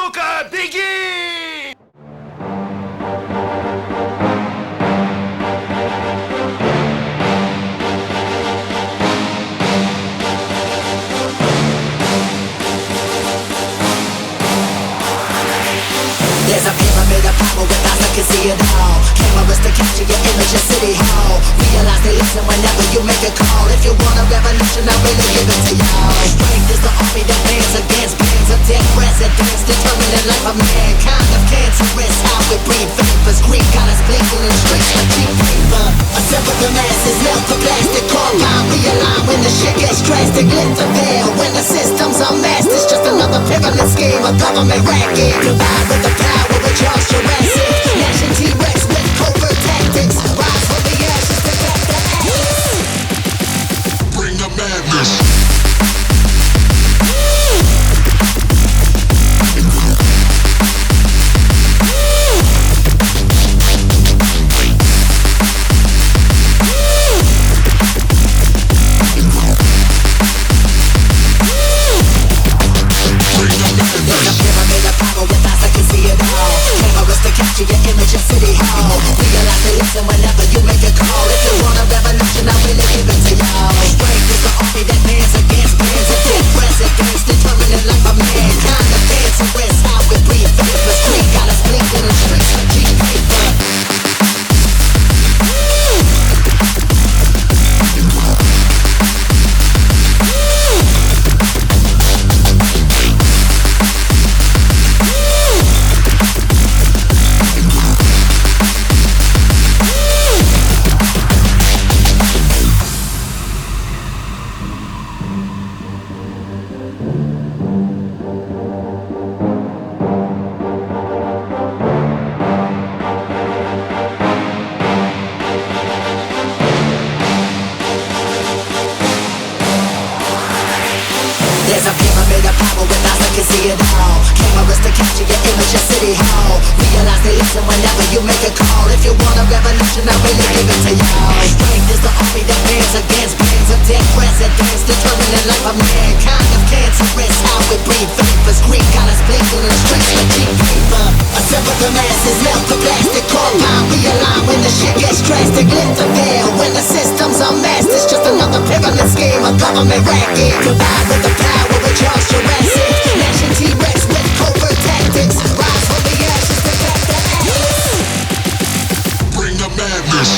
сука, беги! There's a pyramid of power with eyes that can see it all. Cameras to capture your image in City Hall. Realize they listen whenever you make a call. If you want a revolution, I really give it to y'all. Strength is the army that bands against bands of dead presidents, determining the life of mankind. Of cancerous, how we breathe vapors. Greek got us blinking in the streets like cheap paper. Assemble the masses, melt the plastic, compound, realign when the shit gets drastic. Lift the veil when the system's unmasked. It's just another pyramid scheme, a government racket. Divide with the power with Charles Jurassic. Nation T-Rex with covert tactics. Rise from the ashes to back the ashes. Bring the madness. Capture your image in City Hall. Realize they listen whenever you make a call. If you want a revolution, I really give it to y'all. Strength is the army that bands against bands of dead presidents, determining the life of mankind. The cancerous, how we breathe vapors. Greek got us blinking in the streets like cheap paper. There's a pyramid of power with eyes that can see it all. Cameras to capture your image in City Hall. Realize they listen whenever you make a call. If you want a revolution, I really give it to y'all. Strength is the army that bands against bands of dead presidents, determining the life of mankind. Of cancerous, how we breathe vapors. Greek got us blinking in the streets like cheap paper. Assemble the masses, melt the plastic, compound, realign when the shit gets drastic. Lift the veil when the system's unmasked. It's just another pyramid scheme, a government racket. Divide with the power with Charles Jurassic. Nation T-Rex with covert tactics. Rise from the ashes to back the ashes. Bring the madness.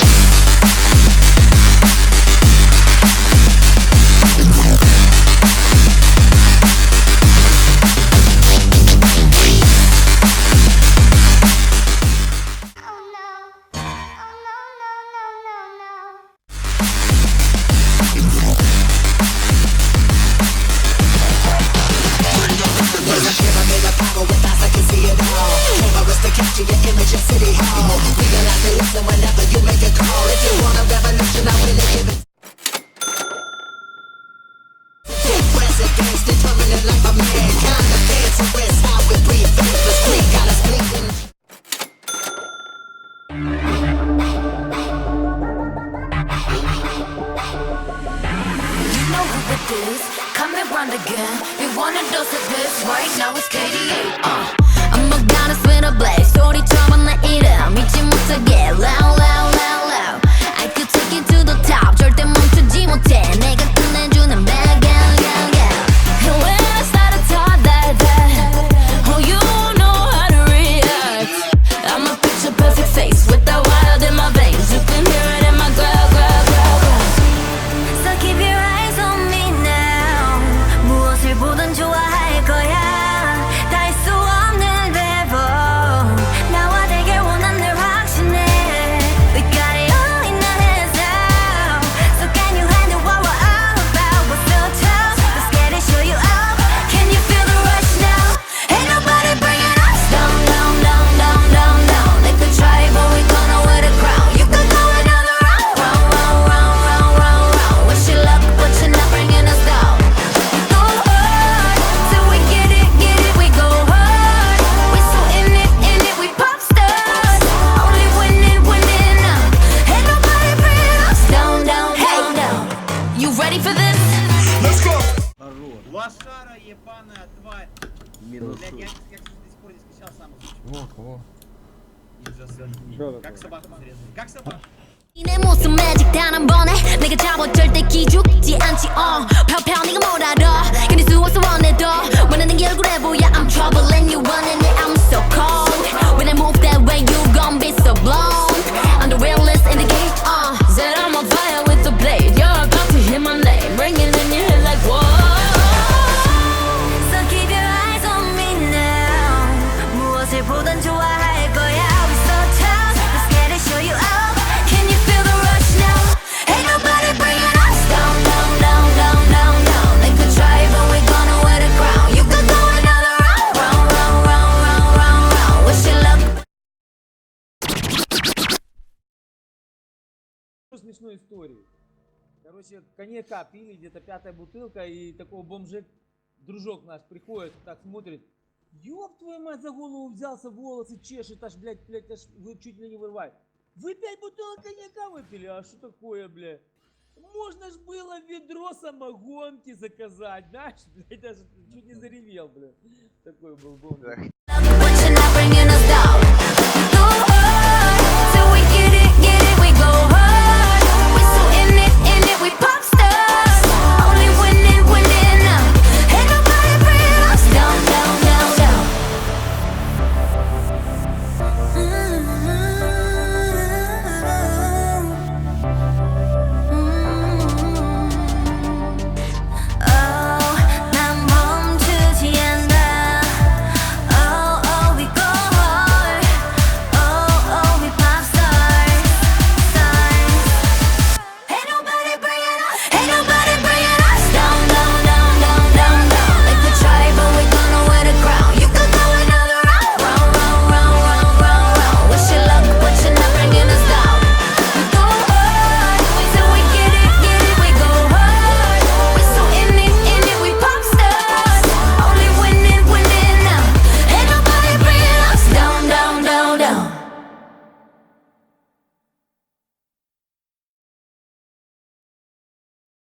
Capture your image in City Hall. Realize they listen whenever you make a call. If you want a revolution, I really give it. Dead presidents, determining the life of mankind. The cancerous, how we breathe vapors. Greek got us blinking. You know who it is, coming round again. We want a dose of this, right now it's KDA. I'm a goddess with a blaze. 소리처럼 내 이름 잊지 못하게 loud loud loud loud. I could take you to the top. 절대 멈추지 못해. 내가 끝내주는 bad gal gal gal. And when I start to talk that oh you know how to react. I'm a picture perfect face with that wild in my veins. You can hear it in my growl growl growl growl. So keep your eyes on me now. 무엇을 보든 좋아할 거야. Лошара ебаная тварь. Блядь, я до сих пор Во. Как собаку зарезали? Как собаку? 내 모습 매직 단 한 번에 내가 잡아 절대 기죽지 않지 펴펴 네가 뭘 알아 괜히 수워서 원해도 원하는 게 얼굴에 보여 I'm trouble and you running it I'm so cold when I move that way you gon' be so blown I'm the realest in the game said I'm on fire with the blade you're about to hear my name ringing in your head like whoa so keep your eyes on me now 무엇을 보던 좋아할 거야 we so tough let's get it show you out Can you feel the rush now? Ain't nobody bringing us down, down, down, down, down, down. They could try, but we're gonna wear the crown. You could go another round, round, round, round, round, round, round. Wish you luck. Смешную историю. Короче, коньяка пили, где-то 5-я бутылка, и такой бомжик, дружок наш, приходит, так смотрит. Ёб твою мать, за голову взялся, волосы чешет, аж, блядь, аж чуть ли не вырывает. Вы 5 бутылок коньяка выпили, а что такое, блядь? Можно ж было ведро самогонки заказать, знаешь, блядь, даже чуть не заревел, блядь. Такой был бомж.